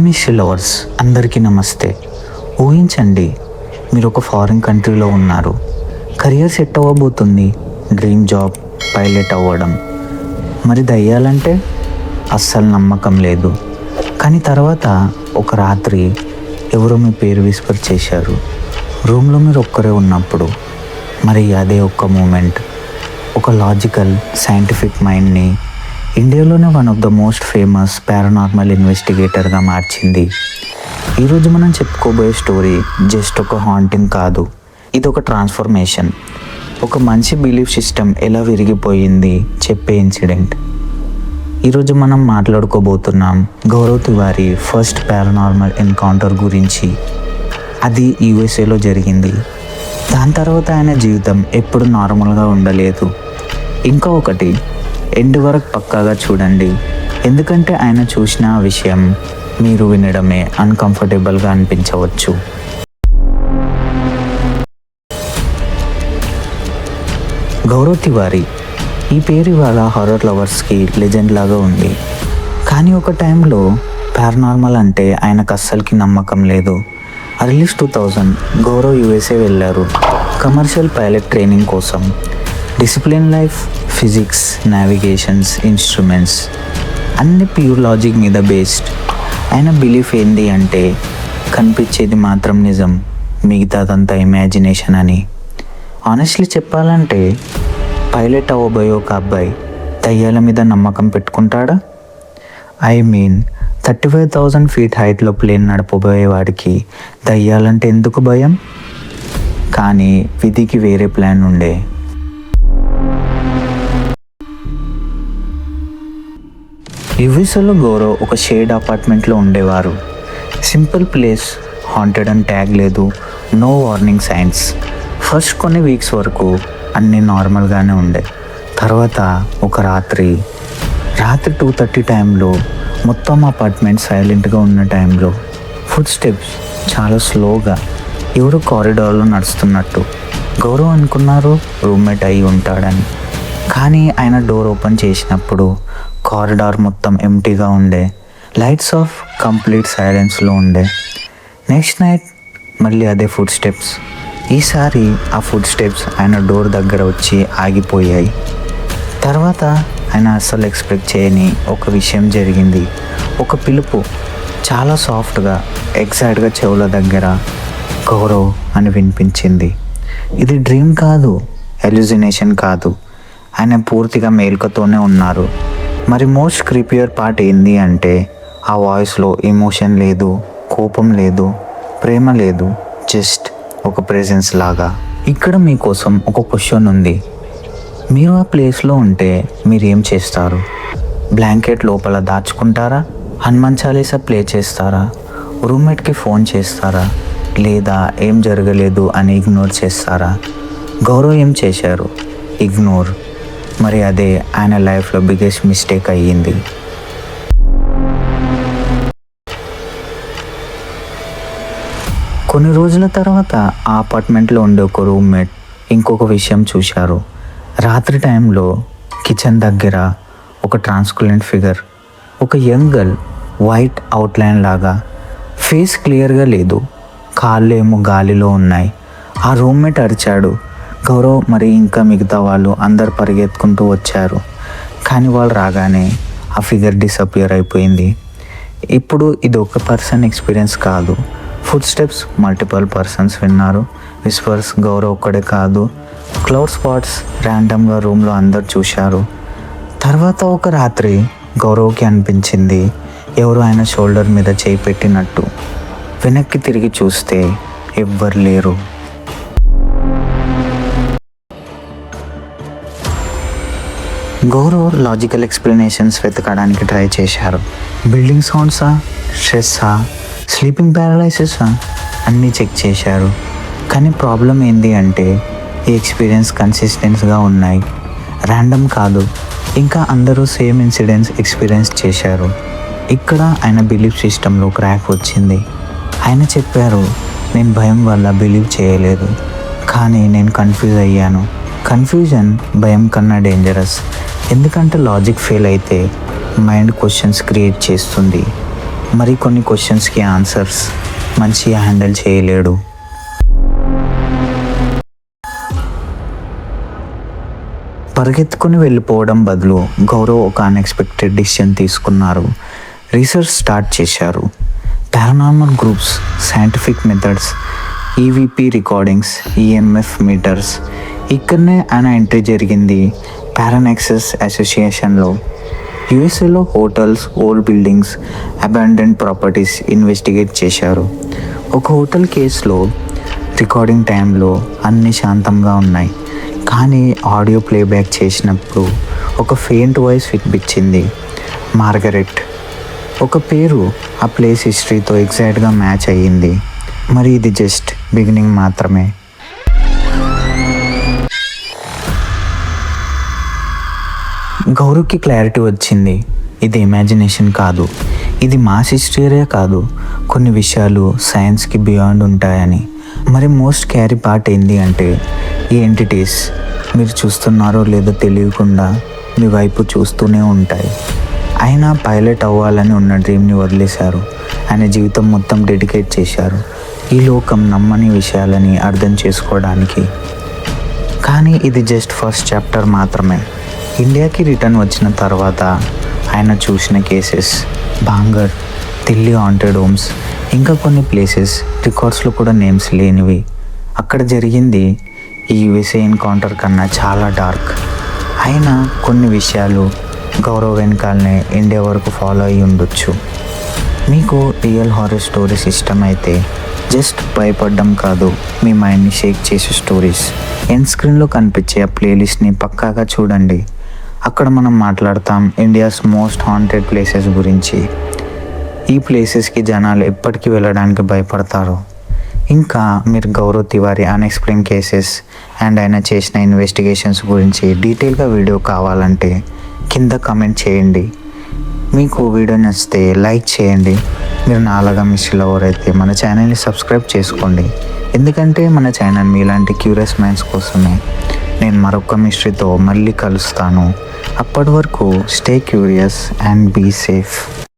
History lovers అందరికీ నమస్తే. ఊహించండి, మీరు ఒక ఫారిన్ కంట్రీలో ఉన్నారు. కెరియర్ సెట్ అవ్వబోతుంది, డ్రీమ్ జాబ్ పైలట్ అవ్వడం. మరి దయ్యాలంటే అస్సలు నమ్మకం లేదు. కానీ తర్వాత ఒక రాత్రి ఎవరో మీ పేరు విస్పర్ చేశారు. రూమ్లో మీరు ఒక్కరే ఉన్నప్పుడు. మరి అదే ఒక్క మూమెంట్ ఒక లాజికల్ సైంటిఫిక్ మైండ్ని ఇండియాలోనే one of the most famous paranormal ఇన్వెస్టిగేటర్గా మార్చింది. ఈరోజు మనం చెప్పుకోబోయే స్టోరీ జస్ట్ ఒక హాంటింగ్ కాదు, ఇది ఒక ట్రాన్స్ఫర్మేషన్. ఒక మంచి బిలీఫ్ సిస్టమ్ ఎలా విరిగిపోయింది చెప్పే ఇన్సిడెంట్. ఈరోజు మనం మాట్లాడుకోబోతున్నాం Gaurav Tiwari first paranormal encounter గురించి. అది యూఎస్ఏలో జరిగింది. దాని తర్వాత ఆయన జీవితం ఎప్పుడు నార్మల్గా ఉండలేదు. ఇంకా ఒకటి, ఎండ్ వరకు పక్కాగా చూడండి, ఎందుకంటే ఆయన చూసిన ఆ విషయం మీరు వినడమే అన్కంఫర్టబుల్గా అనిపించవచ్చు. గౌరవ్ తివారీ ఈ పేరు ఇవాళ హారర్ లవర్స్కి లెజెండ్ లాగా ఉంది. కానీ ఒక టైంలో పారానార్మల్ అంటే ఆయనకు అస్సలకి నమ్మకం లేదు. అర్లీ 2000 గౌరవ్ యూఎస్ఏ వెళ్ళారు కమర్షియల్ పైలట్ ట్రైనింగ్ కోసం. Discipline life, physics, navigations, instruments అన్ని ప్యూర్ లాజిక్ మీద బేస్డ్. ఆయన బిలీఫ్ ఏంటి అంటే కనిపించేది మాత్రం నిజం, మిగతాదంతా ఇమాజినేషన్ అని. ఆనెస్ట్లీ చెప్పాలంటే పైలట్ అవ్వబోయే ఒక అబ్బాయి దయ్యాల మీద నమ్మకం పెట్టుకుంటాడా? ఐ మీన్ 35,000 ఫీట్ హైట్లో ప్లేన్ నడపబోయేవాడికి దయ్యాలంటే ఎందుకు భయం? కానీ విధికి వేరే ప్లాన్ ఉండే. యూఎస్ఏలో గౌరవ్ ఒక షేడ్ అపార్ట్మెంట్లో ఉండేవారు. సింపుల్ ప్లేస్, హాంటెడ్ అని ట్యాగ్ లేదు, నో వార్నింగ్ సైన్స్. ఫస్ట్ కొన్ని వీక్స్ వరకు అన్నీ నార్మల్గానే ఉండే. తర్వాత ఒక రాత్రి 2:30 టైంలో మొత్తం అపార్ట్మెంట్ సైలెంట్గా ఉన్న టైంలో ఫుడ్ స్టెప్స్ చాలా స్లోగా ఎవరు కారిడార్లో నడుస్తున్నట్టు. గౌరవ్ అనుకున్నారు రూమ్మేట్ అయి ఉంటాడని. కానీ ఆయన డోర్ ఓపెన్ చేసినప్పుడు కారిడార్ మొత్తం ఎంటీగా ఉండే, లైట్స్ ఆఫ్, కంప్లీట్ సైలెన్స్లో ఉండే. నెక్స్ట్ నైట్ మళ్ళీ అదే ఫుడ్ స్టెప్స్. ఈసారి ఆ ఫుడ్ స్టెప్స్ ఆయన డోర్ దగ్గర వచ్చి ఆగిపోయాయి. తర్వాత ఆయన అస్సలు ఎక్స్పెక్ట్ చేయని ఒక విషయం జరిగింది. ఒక పిలుపు చాలా సాఫ్ట్గా ఎగ్జాక్ట్గా చెవుల దగ్గర గౌరవ్ అని వినిపించింది. ఇది డ్రీమ్ కాదు, ఎల్యూజినేషన్ కాదు, ఆయన పూర్తిగా మేల్కతోనే ఉన్నారు. మరి మోస్ట్ క్రీపియర్ పార్ట్ ఏంది అంటే ఆ వాయిస్లో ఎమోషన్ లేదు, కోపం లేదు, ప్రేమ లేదు, జస్ట్ ఒక ప్రెజెన్స్ లాగా. ఇక్కడ మీకోసం ఒక క్వశ్చన్ ఉంది. మీరు ఆ ప్లేస్లో ఉంటే మీరు ఏం చేస్తారు? బ్లాంకెట్ లోపల దాచుకుంటారా? హనుమాన్ చాలీసా ప్లే చేస్తారా? రూమ్మేట్కి ఫోన్ చేస్తారా? లేదా ఏం జరగలేదు అని ఇగ్నోర్ చేస్తారా? గౌరవ్ ఏం చేశారు? ఇగ్నోర్. మరి అదే ఆయన లైఫ్లో బిగ్గెస్ట్ మిస్టేక్ అయ్యింది. కొన్ని రోజుల తర్వాత ఆ అపార్ట్మెంట్లో ఉండే ఒక రూమ్మేట్ ఇంకొక విషయం చూశారు. రాత్రి టైంలో కిచెన్ దగ్గర ఒక ట్రాన్స్పరెంట్ ఫిగర్, ఒక యంగ్ గర్ల్, వైట్ అవుట్లైన్ లాగా. ఫేస్ క్లియర్గా లేదు, కాళ్ళు ఏమో గాలిలో ఉన్నాయి. ఆ రూమ్మేట్ అరిచాడు. గౌరవ్ మరి ఇంకా మిగతా వాళ్ళు అందరు పరిగెత్తుకుంటూ వచ్చారు. కానీ వాళ్ళు రాగానే ఆ ఫిగర్ డిసపియర్ అయిపోయింది. ఇప్పుడు ఇది ఒక పర్సన్ ఎక్స్పీరియన్స్ కాదు, ఫుడ్ స్టెప్స్ మల్టిపుల్ పర్సన్స్ విన్నారు. విస్పర్స్ గౌరవ్ ఒక్కడే కాదు, క్లౌడ్ స్పాట్స్ ర్యాండమ్గా రూమ్లో అందరు చూశారు. తర్వాత ఒక రాత్రి గౌరవ్కి అనిపించింది ఎవరు ఆయన షోల్డర్ మీద చేయి పెట్టినట్టు. వెనక్కి తిరిగి చూస్తే ఎవ్వరు లేరు. గౌరవ్ లాజికల్ ఎక్స్ప్లెనేషన్స్ వెతకడానికి ట్రై చేశారు. బిల్డింగ్ సౌండ్సా, స్ట్రెస్సా, స్లీపింగ్ ప్యారలైసిసా అన్నీ చెక్ చేశారు. కానీ ప్రాబ్లం ఏంటి అంటే ఈ ఎక్స్పీరియన్స్ కన్సిస్టెంట్గా ఉన్నాయి, ర్యాండమ్ కాదు. ఇంకా అందరూ సేమ్ ఇన్సిడెంట్స్ ఎక్స్పీరియన్స్ చేశారు. ఇక్కడ ఆయన బిలీఫ్ సిస్టంలో క్రాక్ వచ్చింది. ఆయన చెప్పారు, నేను భయం వల్ల బిలీవ్ చేయలేదు, కానీ నేను కన్ఫ్యూజ్ అయ్యాను. కన్ఫ్యూజన్ భయం కన్నా డేంజరస్. ఎందుకంటే లాజిక్ ఫెయిల్ అయితే మైండ్ క్వశ్చన్స్ క్రియేట్ చేస్తుంది. మరికొన్ని క్వశ్చన్స్కి ఆన్సర్స్ మంచిగా హ్యాండిల్ చేయలేడు. పరిగెత్తుకుని వెళ్ళిపోవడం బదులు గౌరవ్ ఒక అన్ఎక్స్పెక్టెడ్ డిసిషన్ తీసుకున్నారు. రీసెర్చ్ స్టార్ట్ చేశారు. Paranormal groups, scientific methods, EVP recordings, EMF meters. ఇక్కడనే ఆయన ఎంట్రీ జరిగింది పారానెక్సస్ అసోసియేషన్లో. యుఎస్ఏలో hotels, old buildings, abandoned properties investigate చేశారు. ఒక హోటల్ కేసులో రికార్డింగ్ టైంలో అన్నీ శాంతంగా ఉన్నాయి, కానీ ఆడియో ప్లేబ్యాక్ చేసినప్పుడు ఒక ఫెయింట్ వాయిస్ వినిపించింది. మార్గరెట్ ఒక పేరు ఆ ప్లేస్ హిస్టరీతో ఎగ్జాక్ట్గా మ్యాచ్ అయ్యింది. మరి ఇది జస్ట్ బిగినింగ్ మాత్రమే. గౌరవ్కి క్లారిటీ వచ్చింది. ఇది ఇమాజినేషన్ కాదు, ఇది మాస్ హిస్టరీయే కాదు, కొన్ని విషయాలు సైన్స్కి బియాండ్ ఉంటాయని. మరి మోస్ట్ క్యారీ పార్ట్ ఏంటి అంటే, ఈ ఎంటిటీస్ మీరు చూస్తున్నారో లేదో తెలియకుండా మీ వైపు చూస్తూనే ఉంటాయి. ఆయన పైలట్ అవ్వాలని ఉన్న డ్రీమ్ని వదిలేశారు. ఆయన జీవితం మొత్తం డెడికేట్ చేశారు ఈ లోకం నమ్మని విషయాలని అర్థం చేసుకోవడానికి. కానీ ఇది జస్ట్ ఫస్ట్ చాప్టర్ మాత్రమే. ఇండియాకి రిటర్న్ వచ్చిన తర్వాత ఆయన చూసిన cases, Bhangarh, Delhi haunted homes, ఇంకా కొన్ని ప్లేసెస్ రికార్డ్స్లో కూడా నేమ్స్ లేనివి. అక్కడ జరిగింది ఈ యుఎస్ఏ ఎన్కౌంటర్ కన్నా చాలా డార్క్. అయినా కొన్ని విషయాలు గౌరవ్ వెనకాలనే ఇండియా వరకు ఫాలో అయ్యి ఉండొచ్చు. మీకు రియల్ హారర్ స్టోరీస్ ఇష్టమైతే జస్ట్ భయపడడం కాదు, మీ మైండ్ని షేక్ చేసే స్టోరీస్ ఎండ్ స్క్రీన్లో కనిపించే ఆ ప్లేలిస్ట్ని పక్కాగా చూడండి. అక్కడ మనం మాట్లాడతాం ఇండియాస్ మోస్ట్ హాంటెడ్ ప్లేసెస్ గురించి. ఈ ప్లేసెస్కి జనాలు ఎప్పటికీ వెళ్ళడానికి భయపడతారు. ఇంకా మీరు Gaurav Tiwari unexplained cases and ఆయన చేసిన ఇన్వెస్టిగేషన్స్ గురించి డీటెయిల్గా వీడియో కావాలంటే కింద కామెంట్ చేయండి. మీకు వీడియో నచ్చితే లైక్ చేయండి. మీరు నాలాగా మిస్టర్ లవర్ అయితే మన ఛానల్ని సబ్స్క్రైబ్ చేసుకోండి. ఎందుకంటే మన ఛానల్ మీలాంటి క్యూరియస్ మైండ్స్ కోసమే. నేను మరొక మిస్టరీతో మళ్ళీ కలుస్తాను. అప్పటి వరకు stay curious and be safe.